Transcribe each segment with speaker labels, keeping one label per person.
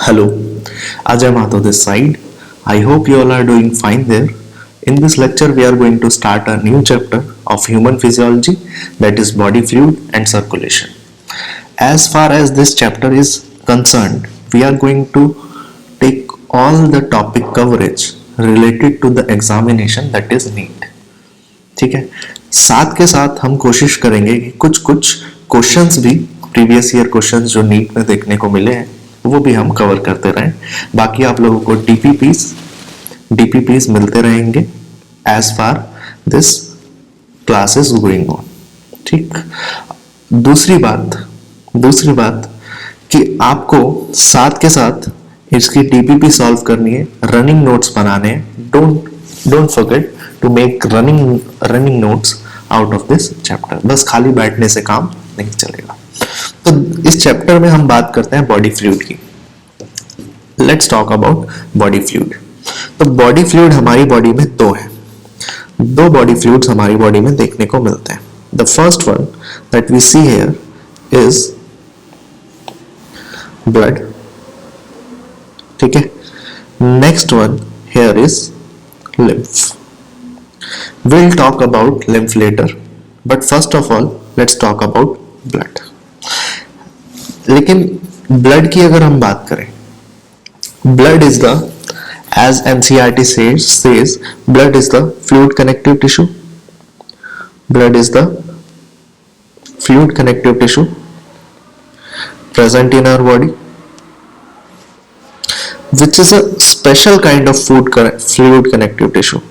Speaker 1: Hello, Ajay Mathur this side. I hope you all are doing fine there. In this lecture, we are going to start a new chapter of human physiology, that is body fluid and circulation. As far as this chapter is concerned, we are going to take all the topic coverage related to the examination, that is NEET. ठीक है, साथ के साथ हम कोशिश करेंगे कि कुछ कुछ क्वेश्चंस भी प्रीवियस ईयर क्वेश्चंस जो नीट में देखने को मिले हैं वो भी हम कवर करते रहें। बाकी आप लोगों को डीपीपीस मिलते रहेंगे as far this class is going on. ठीक, दूसरी बात कि आपको साथ के साथ इसकी डीपीपी सॉल्व करनी है, रनिंग नोट्स बनाने हैं। Don't forget to make running notes out of this chapter. बस खाली बैठने से काम नहीं चलेगा। तो इस चैप्टर में हम बात करते हैं बॉडी फ्लूइड की। Let's talk about body fluid. तो बॉडी फ्लूइड हमारी बॉडी में दो बॉडी फ्लूइड्स हमारी बॉडी में देखने को मिलते हैं। The first one that we see here is blood. ठीक है, next one here is lymph. We'll talk about lymph later, but first of all let's talk about blood. लेकिन ब्लड की अगर हम बात करें, blood is the, as NCERT says, blood is the fluid connective tissue. Blood is the fluid connective tissue present in our body, which is a special kind of fluid connective tissue.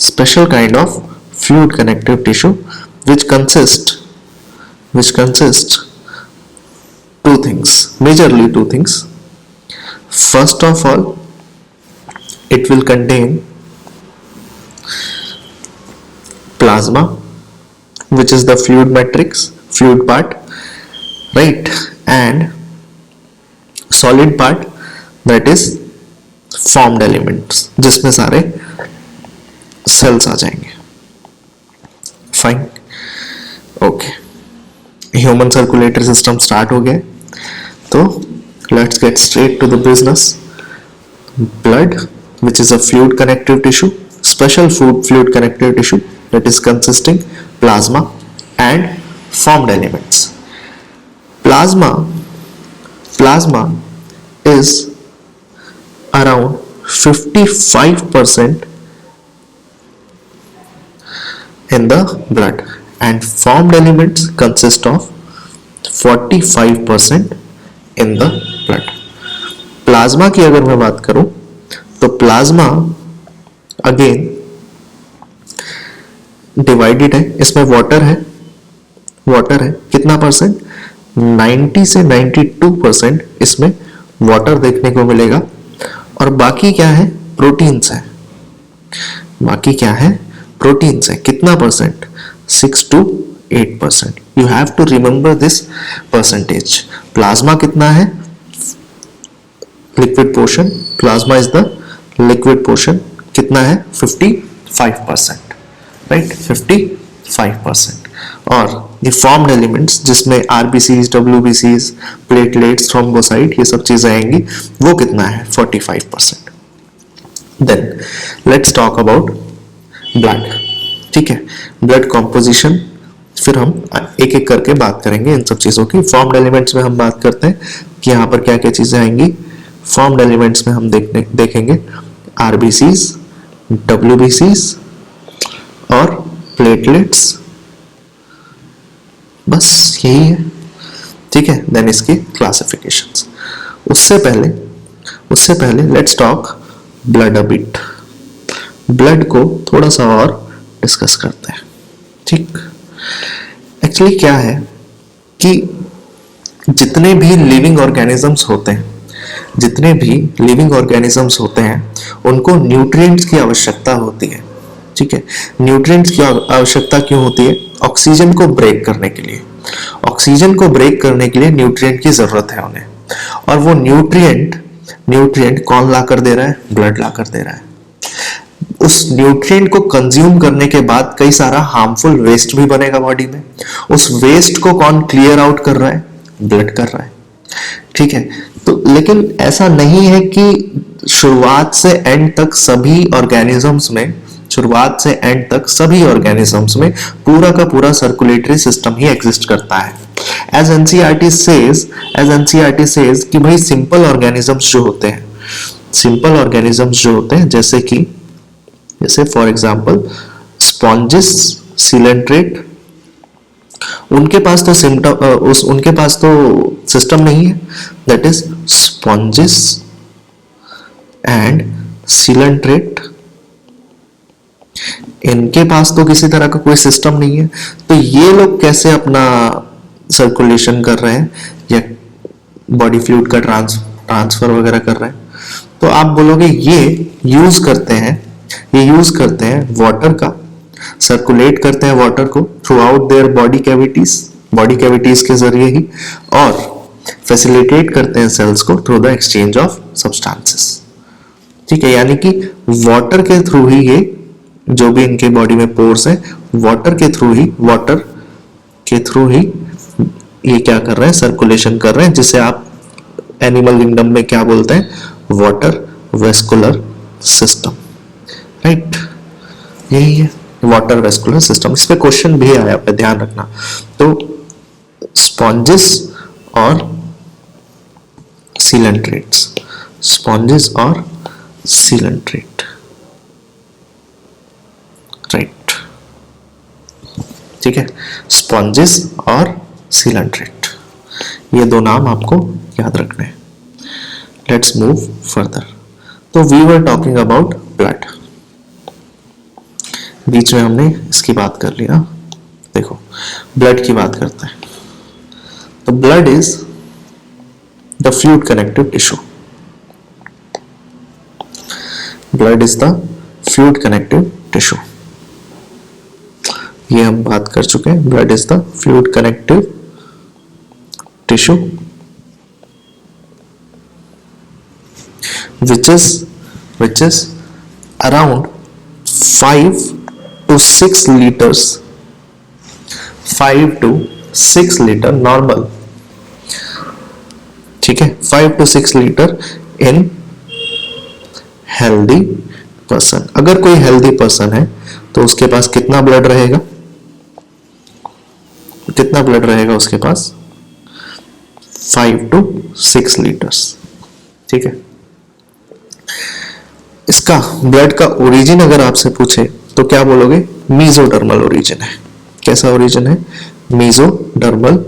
Speaker 1: Special kind of fluid connective tissue which consists two things, majorly two things. First of all, it will contain plasma, which is the fluid matrix, fluid part, right? And solid part, that is formed elements, जिसमें सारे cells आ जाएंगे। Fine, okay, human circulatory system start हो गया। तो let's get straight to the business. Blood, which is a fluid connective tissue, special fluid connective tissue that is consisting plasma and formed elements. Plasma is around 55% in the blood and formed elements consist of 45% in the blood. Plasma की अगर मैं बात करूं तो plasma again divided है, इसमें water है कितना परसेंट, 90 से 92% इसमें वाटर देखने को मिलेगा। और बाकी क्या है, प्रोटीन्स है। कितना percent, 6 to 8%। You have to remember this percentage. Plasma कितना है, liquid portion, plasma is the liquid portion, कितना है, 55%, राइट, 55%। और ये फॉर्म्ड एलिमेंट्स जिसमें आरबीसीज, डब्ल्यूबीसीज, प्लेटलेट्स, थ्रोम्बोसाइट, ये सब चीजें आएंगी, वो कितना है, 45%। Then let's talk about blood. ठीक है, ब्लड कॉम्पोजिशन फिर हम एक एक करके बात करेंगे इन सब चीजों की। फॉर्म्ड एलिमेंट्स में हम बात करते हैं कि यहाँ पर क्या क्या चीजें आएंगी। फॉर्म्ड एलिमेंट्स में हम देखेंगे आरबीसीज, डब्ल्यूबीसीज और प्लेटलेट्स, बस यही है। ठीक है, देन इसकी क्लासिफिकेशंस। उससे पहले let's talk blood a bit. Blood को थोड़ा सा और डिस्कस करते हैं। ठीक, एक्चुअली क्या है कि जितने भी लिविंग ऑर्गेनिजम्स होते हैं उनको न्यूट्रिएंट्स की आवश्यकता होती है। ठीक है, न्यूट्रिएंट्स की आवश्यकता क्यों होती है, ऑक्सीजन को ब्रेक करने के लिए न्यूट्रिएंट की जरूरत है उन्हें। और वो न्यूट्रिएंट कौन ला कर दे रहा है, ब्लड ला कर दे रहा है। उस न्यूट्रिएंट को कंज्यूम करने के बाद कई सारा हार्मफुल वेस्ट भी बनेगा बॉडी में। उस वेस्ट को कौन क्लियर आउट कर रहा है, ब्लड कर रहा है। ठीक है। तो लेकिन ऐसा नहीं है कि शुरुआत से एंड तक सभी ऑर्गेनिजम्स में, शुरुआत से एंड तक सभी ऑर्गेनिजम्स में पूरा का पूरा सर्कुलेटरी सिस्टम ही एग्जिस्ट करता है। एज एनसीईआरटी सेज कि भाई सिंपल ऑर्गेनिजम्स जो होते हैं, सिंपल ऑर्गेनिजम्स जो होते हैं जैसे फॉर एग्जांपल स्पॉन्जिस, सीलेंट्रेट, उनके पास तो उनके पास तो सिस्टम नहीं है, that is spongin and coelenterate, इनके पास तो किसी तरह का कोई सिस्टम नहीं है। तो ये लोग कैसे अपना सर्कुलेशन कर रहे हैं या बॉडी फ्लूइड का ट्रांसफर वगैरह कर रहे हैं? तो आप बोलोगे ये यूज करते हैं वाटर का, सर्कुलेट करते हैं वाटर को through out their body cavities के जरिए ही, और फैसिलिटेट करते हैं सेल्स को through the exchange of substances. ठीक है, यानी कि वाटर के थ्रू ही ये जो भी इनके बॉडी में पोर्स है, वाटर के थ्रू ही ये क्या कर रहे हैं, सर्कुलेशन कर रहे हैं, जिसे आप एनिमल किंगडम में क्या बोलते हैं, वाटर वेस्कुलर सिस्टम, राइट। यही है वाटर वेस्कुलर सिस्टम। इस पे क्वेश्चन भी आया पे ध्यान रखना। तो स्पॉन्जिस और सीलेंट्रेट्स, स्पॉन्जिस और सीलेंट्रेट, राइट, ठीक है, स्पॉन्जिस और सीलेंट्रेट, ये दो नाम आपको याद रखने हैं। Let's move further. तो we were talking about blood, बीच में हमने इसकी बात कर लिया। देखो ब्लड की बात करते हैं। तो blood is the fluid connective tissue, blood is the fluid connective tissue, ये हम बात कर चुके हैं। Blood is the fluid connective tissue which is around 5 to 6 liters, 5 to 6 litre normal, ठीक है, 5 to 6 litre in healthy person. अगर कोई हेल्दी पर्सन है तो उसके पास कितना ब्लड रहेगा, कितना ब्लड रहेगा उसके पास, 5 to 6 लीटर्स, ठीक है। इसका ब्लड का ओरिजिन अगर आपसे पूछे तो क्या बोलोगे, मीजोडर्मल ओरिजिन है। कैसा ओरिजिन है, मीजोडर्मल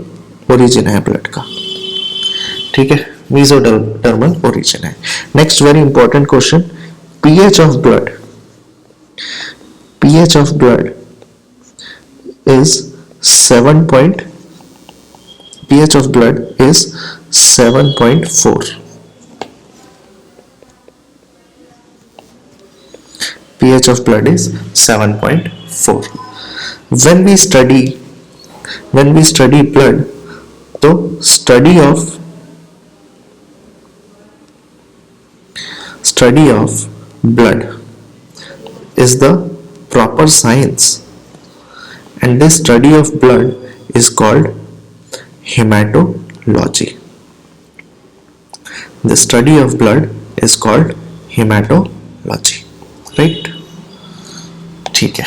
Speaker 1: ओरिजिन है ब्लड का, ठीक है, मीजोडर्मल ओरिजिन है। Next very important question, pH of blood, pH of blood is 7.4, pH of blood is 7.4. When we study blood, तो study of blood is the proper science, and this study of blood is called hematology. The study of blood is called hematology, right, ठीक है।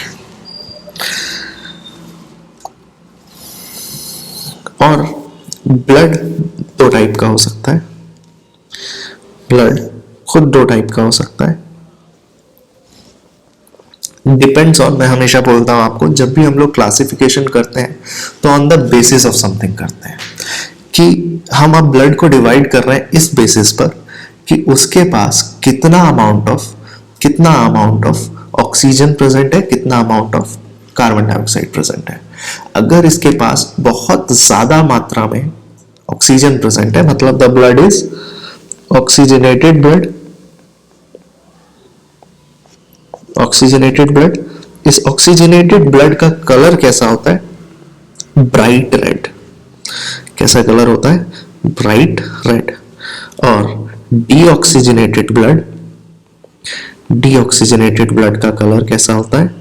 Speaker 1: और blood दो type का हो सकता है, blood खुद दो टाइप का हो सकता है, डिपेंड्स ऑन, मैं हमेशा बोलता हूं आपको, जब भी हम लोग क्लासिफिकेशन करते हैं तो on the basis of something करते हैं, कि हम अब ब्लड को डिवाइड कर रहे हैं इस बेसिस पर कि उसके पास कितना अमाउंट ऑफ ऑक्सीजन प्रेजेंट है, कितना amount of carbon dioxide present है। अगर इसके पास बहुत ज्यादा मात्रा में ऑक्सीजन प्रेजेंट है, मतलब the blood is oxygenated blood, oxygenated blood. इस ऑक्सीजनेटेड ब्लड का कलर कैसा होता है, ब्राइट रेड। कैसा कलर होता है, ब्राइट रेड। और डीऑक्सीजनेटेड ब्लड का कलर कैसा होता है,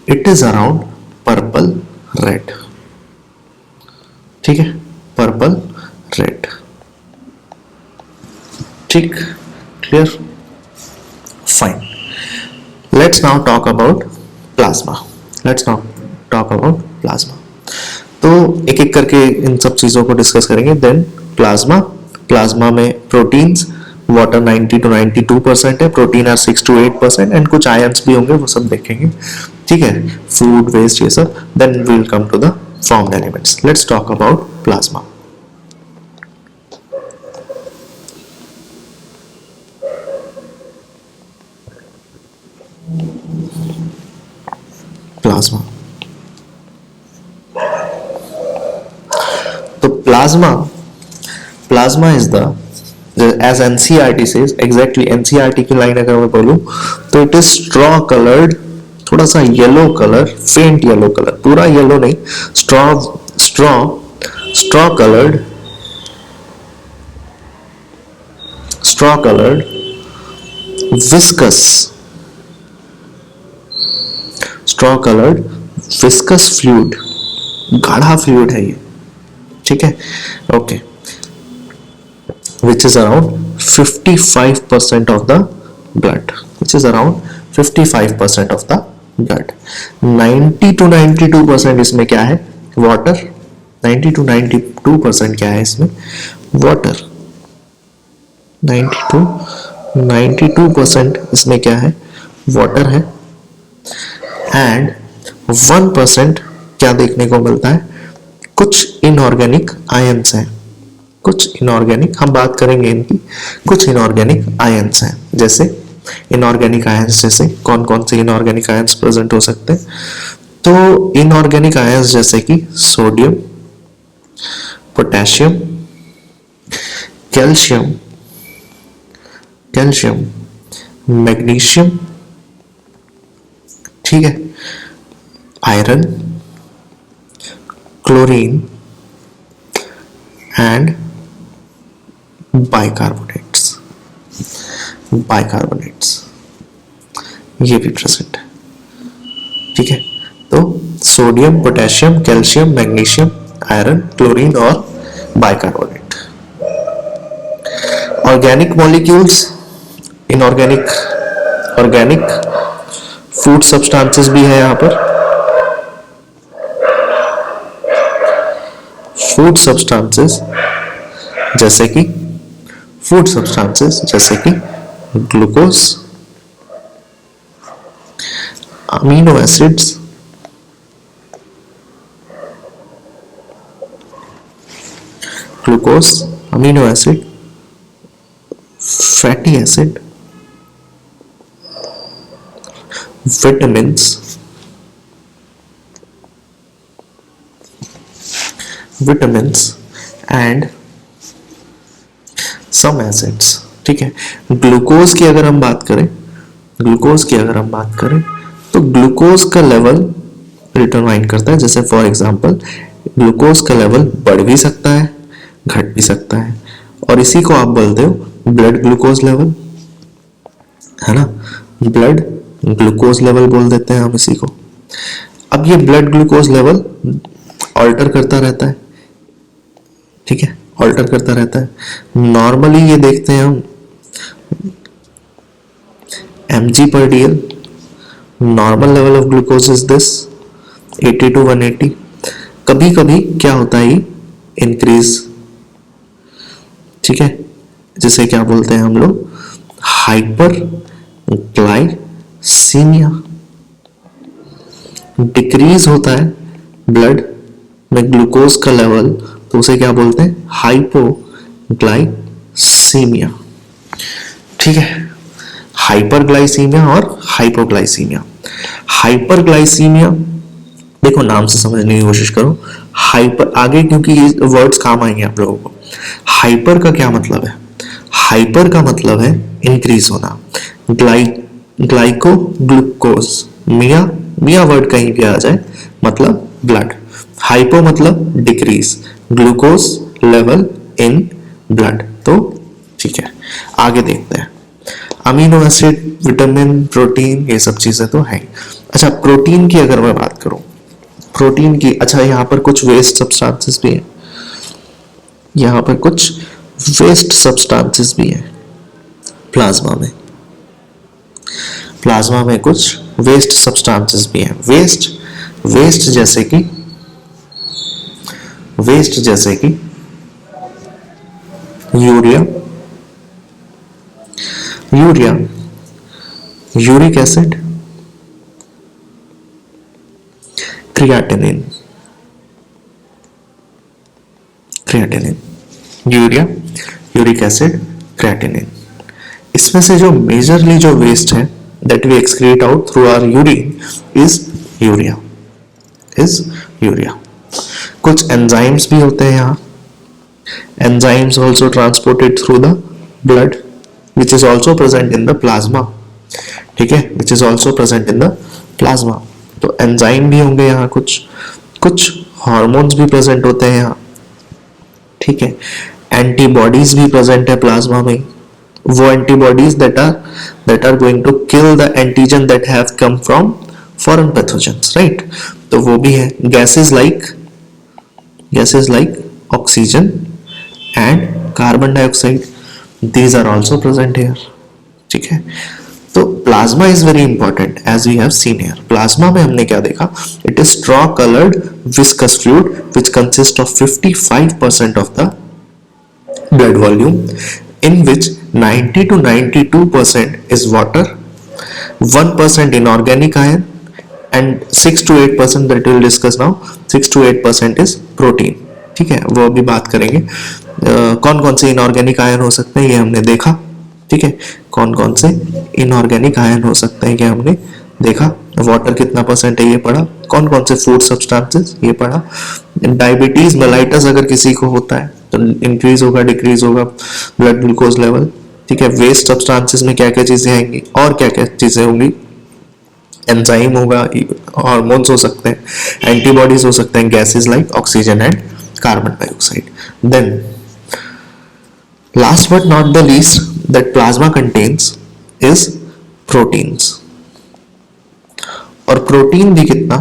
Speaker 1: it is around purple red, ठीक है, पर्पल पर्पल, रेड। ठीक, clear, fine. Let's now talk about plasma. Let's now talk about plasma. तो एक एक करके इन सब चीजों को डिस्कस करेंगे। देन प्लाज्मा, प्लाज्मा में प्रोटीन्स, वाटर 90 to 92% है, प्रोटीन आर 6 to 8% एंड कुछ आयंस भी होंगे, वो सब देखेंगे। ठीक है, फूड वेस्ट ये सब। Then we will come to the formed elements. Let's talk about plasma. Plasma, तो plasma is the, as NCERT says, exactly NCERT की लाइन अगर मैं बोलूं तो इट इज स्ट्रॉ कलर्ड, थोड़ा सा येलो कलर, फेंट येलो कलर, पूरा येलो नहीं, स्ट्रॉ कलर्ड विस्कस फ्लूइड, गाढ़ा फ्लूइड है ये। ठीक है, okay, which is around 55% of the blood, which is around 55% of the blood। 90 to 92% इसमें क्या है, वाटर। 90 to 92% क्या है इसमें, वाटर। 90 to 92% इसमें क्या है, वाटर है। एंड 1% क्या देखने को मिलता है, कुछ इनऑर्गेनिक आयंस हैं, कुछ इनऑर्गेनिक, हम बात करेंगे इनकी, कुछ इनऑर्गेनिक आयंस हैं। जैसे इनऑर्गेनिक आयंस, जैसे कौन कौन से इनऑर्गेनिक आयंस प्रेजेंट हो सकते हैं, तो इनऑर्गेनिक आयंस जैसे कि सोडियम, पोटेशियम, कैल्शियम, मैग्नीशियम, ठीक है, आयरन, क्लोरीन एंड बाइकार्बोनेट्स ये भी प्रेजेंट है। ठीक है, तो sodium, potassium, calcium, magnesium, iron, chlorine और bicarbonate. Organic molecules, inorganic, organic food substances भी है यहाँ पर। फूड सब्सटेंसेस जैसे कि glucose, amino acids, fatty acid, vitamins and some acids. ठीक है, ग्लूकोज की अगर हम बात करें तो ग्लूकोज का लेवल डिटरमाइन करता है। जैसे फॉर एग्जांपल ग्लूकोज का लेवल बढ़ भी सकता है, घट भी सकता है, और इसी को आप बोलते हो ब्लड ग्लूकोज लेवल, है ना, ब्लड ग्लूकोज लेवल बोल देते हैं हम इसी को। अब ये ब्लड ग्लूकोज लेवल ऑल्टर करता रहता है, ठीक है, ऑल्टर करता रहता है। नॉर्मली ये देखते हैं हम mg/dl, normal level of glucose is this 80 to 180। कभी कभी क्या होता है, इंक्रीज, ठीक है, जिसे क्या बोलते हैं हम लोग, हाइपर ग्लाइसीमिया। डिक्रीज होता है ब्लड में ग्लूकोज का लेवल, तो उसे क्या बोलते हैं, हाइपोग्लाइसीमिया। ठीक है, हाइपरग्लाइसीमिया और हाइपोग्लाइसीमिया। हाइपरग्लाइसीमिया देखो नाम से समझने की कोशिश करो, हाइपर आगे क्योंकि ये वर्ड्स काम आएंगे आप लोगों को। हाइपर का क्या मतलब है, हाइपर का मतलब है इंक्रीज होना। ग्लाइको ग्लूकोज, मिया वर्ड कहीं भी आ जाए मतलब ब्लड। हाइपो मतलब decrease, glucose level in blood. तो ठीक है, आगे देखते हैं। अमीनो एसिड, विटामिन, प्रोटीन, ये सब चीजें तो है। अच्छा, प्रोटीन की अगर मैं बात करूं, प्रोटीन की, अच्छा यहाँ पर कुछ वेस्ट सब्सटेंसेस भी हैं। यहाँ पर कुछ वेस्ट सब्सटेंसेस भी हैं प्लाज्मा में। प्लाज्मा में कुछ वेस्ट सब्सटेंसेस भी हैं। वेस्ट जैसे कि urea, uric acid, creatinine, urea, uric acid, creatinine. इसमें से जो मेजरली जो वेस्ट है that we excrete out through our urine is urea. कुछ एंजाइम्स भी होते हैं यहाँ। Enzymes also transported through the blood which is also present in the plasma, ठीक है, which is also present in the plasma। तो enzyme भी होंगे यहाँ, कुछ हार्मोन्स भी प्रेजेंट होते हैं यहाँ, ठीक है। एंटीबॉडीज भी प्रेजेंट है प्लाज्मा में, वो antibodies that are going to kill the antigen that have come from foreign pathogens, right? तो वो भी है। gases like oxygen and carbon dioxide, these are also present here, ठीक है। तो plasma is very important as we have seen here. Plasma में हमने क्या देखा, it is straw coloured viscous fluid which consist of 55% of the blood volume, in which 90 to 92% is water, 1% inorganic iron, and 6 to 8% that we will discuss now, 6 to 8% is protein, ठीक है। वो अभी बात करेंगे कौन कौन से इनऑर्गेनिक आयन हो सकते हैं, ये हमने देखा, ठीक है। कौन कौन से इनऑर्गेनिक आयन हो सकते हैं, ये हमने देखा। वाटर कितना परसेंट है ये पढ़ा। कौन कौन से फूड सब्सटेंसेस ये पढ़ा। डायबिटीज मेलाइटस अगर किसी को होता है तो इंक्रीज होगा डिक्रीज होगा ब्लड ग्लूकोज लेवल, ठीक है। वेस्ट सब्सटेंसेस में क्या क्या चीजें आएंगी और क्या क्या चीजें होंगी, एंजाइम होगा, हार्मोन्स हो सकते हैं, एंटीबॉडीज हो सकते हैं, gases like oxygen and carbon dioxide. Then last but not the least that plasma contains is proteins, और प्रोटीन भी कितना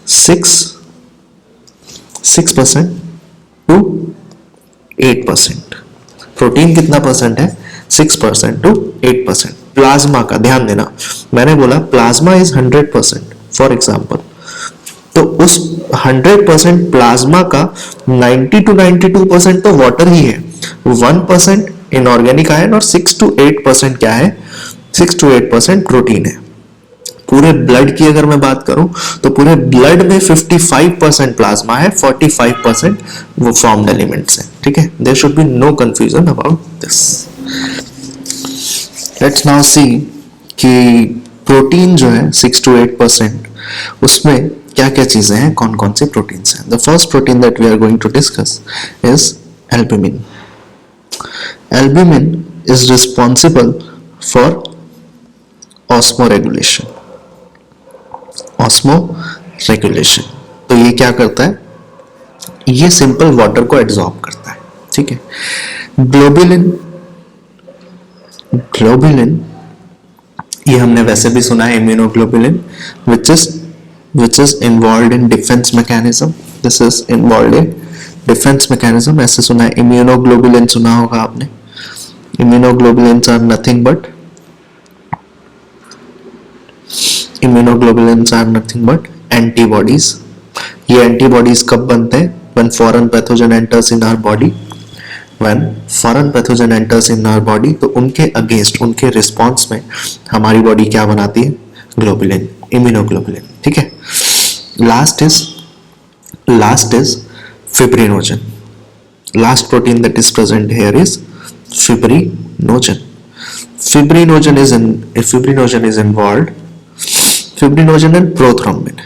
Speaker 1: 6% to 8%। प्रोटीन कितना परसेंट है 6% to 8%। प्लाज्मा का ध्यान देना, मैंने बोला प्लाज्मा इज 100%। फॉर एग्जाम्पल तो उस 100% प्लाज्मा का 90 to 92% तो वाटर ही है, 1% इनऑर्गेनिक आयन और 6 to 8% क्या है, 6 to 8% प्रोटीन है। पूरे ब्लड की अगर मैं बात करूं तो पूरे ब्लड में 55% प्लाज्मा है, 45% वो फॉर्म्ड एलिमेंट्स हैं, ठीक है। There should be no confusion about this. Let's now see कि प्रोटीन जो है 6 to 8%, उसमें क्या क्या चीजें हैं, कौन कौन से प्रोटीन्स हैं। The first protein that we are going to discuss is albumin. Albumin is responsible for osmoregulation। तो ये क्या करता है, ये सिंपल वाटर को एब्जॉर्ब करता है, ठीक है। ग्लोबुलिन ये हमने वैसे भी सुना है, immunoglobulin which is involved in defense mechanism। This is involved in defense mechanism, ऐसे सुना है। इम्यूनोग्लोबुलिन सुना होगा आपने। Immunoglobulins are nothing but antibodies। ये antibodies कब बनते हैं, when foreign pathogen enters in our body। तो उनके अगेंस्ट, उनके रिस्पॉन्स में हमारी बॉडी क्या बनाती है, ग्लोबुलिन, इम्यूनोग्लोबुलिन, ठीक है। Last is fibrinogen. Last protein that is present here is fibrinogen। Fibrinogen is involved, fibrinogen and prothrombin।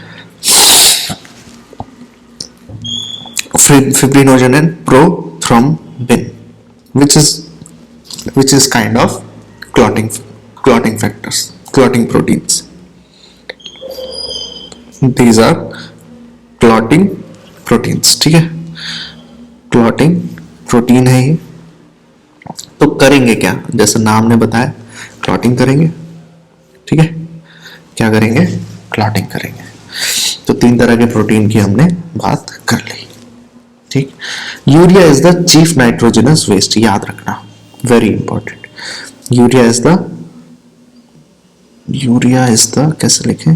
Speaker 1: Fibrinogen and prothrombin, which is kind of clotting factors, clotting proteins। These are clotting proteins, ठीक है। clotting protein है ये। तो करेंगे क्या, जैसे नाम ने बताया क्लॉटिंग करेंगे, ठीक है। क्या करेंगे, क्लॉटिंग करेंगे। तो 3 तरह के प्रोटीन की हमने बात कर ली, ठीक। Urea is the chief nitrogenous waste, याद रखना, very important. Urea is the कैसे लिखें,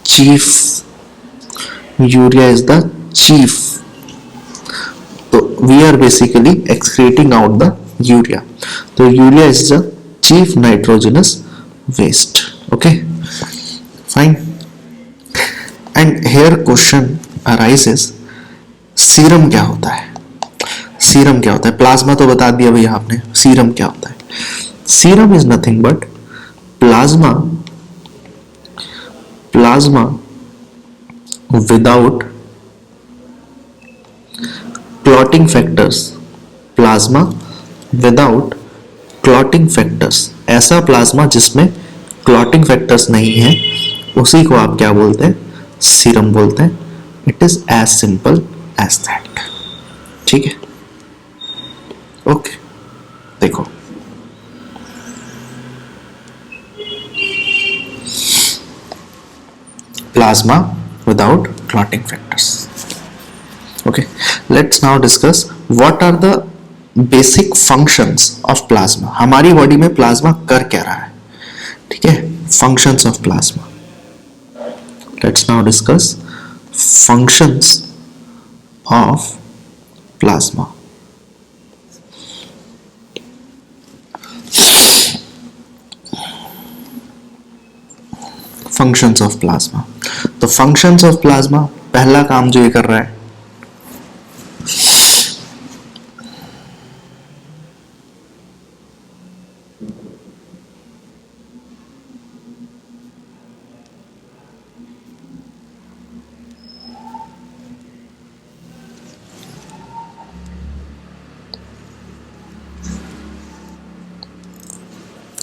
Speaker 1: chief, urea is the chief, तो we are basically excreting out the urea, तो urea is the chief nitrogenous waste. Okay fine. And here question arises, serum क्या होता है? Serum क्या होता है? प्लाज्मा तो बता दिया भैया आपने, सीरम क्या होता है? Serum is nothing but plasma without clotting factors, plasma without clotting factors, ऐसा प्लाज्मा जिसमें क्लॉटिंग फैक्टर्स नहीं है, उसी को आप क्या बोलते हैं? सीरम बोलते हैं। It is as simple as that. ठीक है, ओके। देखो plasma without clotting factors. Okay, let's now discuss what are the basic functions of plasma. हमारी बॉडी में प्लाज्मा कर क्या रहा है? ठीक है, functions of plasma. Let's now discuss functions of plasma. Functions of plasma. तो फंक्शंस ऑफ प्लाज्मा, पहला काम जो ये कर रहा है,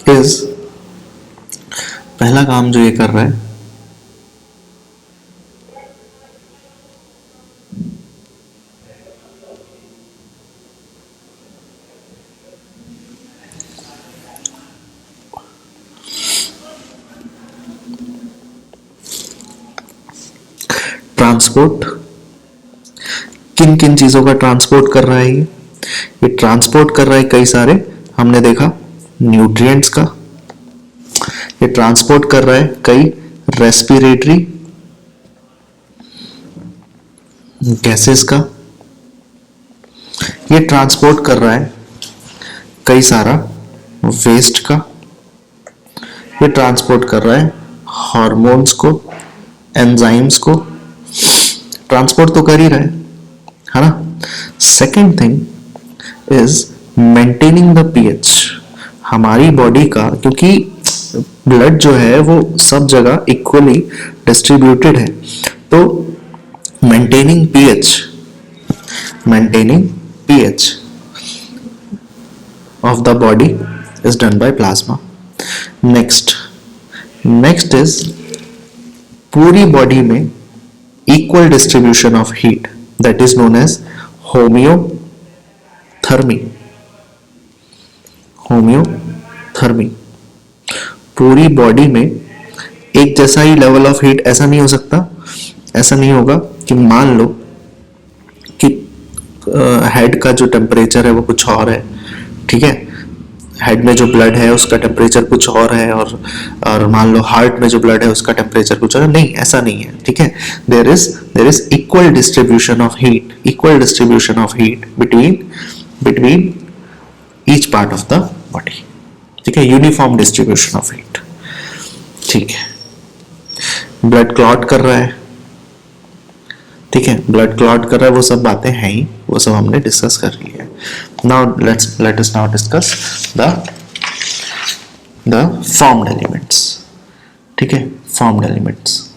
Speaker 1: इज, पहला काम जो ये कर रहा है, ट्रांसपोर्ट, किन किन चीजों का ट्रांसपोर्ट कर रहा है? ये ट्रांसपोर्ट कर रहा है कई सारे, हमने देखा न्यूट्रिएंट्स का, ये ट्रांसपोर्ट कर रहा है कई रेस्पिरेटरी गैसेस का, ये ट्रांसपोर्ट कर रहा है कई सारा वेस्ट का, ये ट्रांसपोर्ट कर रहा है हार्मोन्स को, एंजाइम्स को, ट्रांसपोर्ट तो कर ही रहा है ना। Second thing is maintaining the pH. हमारी बॉडी का, क्योंकि ब्लड जो है वो सब जगह इक्वली डिस्ट्रीब्यूटेड है, तो maintaining pH of the body is done by plasma. Next is पूरी बॉडी में equal distribution of heat, that is known as homeothermy. पूरी बॉडी में एक जैसा ही लेवल ऑफ हीट, ऐसा नहीं हो सकता, ऐसा नहीं होगा कि मान लो कि हेड का जो टेम्परेचर है वो कुछ और है, ठीक है, हेड में जो ब्लड है उसका टेम्परेचर कुछ और है, और मान लो हार्ट में जो ब्लड है उसका टेम्परेचर कुछ और है, नहीं, ऐसा नहीं है। ठीक है, there is equal distribution of heat between each part of the body. ठीक है, यूनिफॉर्म डिस्ट्रीब्यूशन ऑफ हीट। ठीक है, ब्लड क्लॉट कर रहा है, ठीक है, ब्लड क्लॉट कर रहा है, वो सब बातें हैं ही, वो सब हमने डिस्कस कर ली है। Now let us now discuss the formed elements. ठीक है, फॉर्म्ड एलिमेंट्स।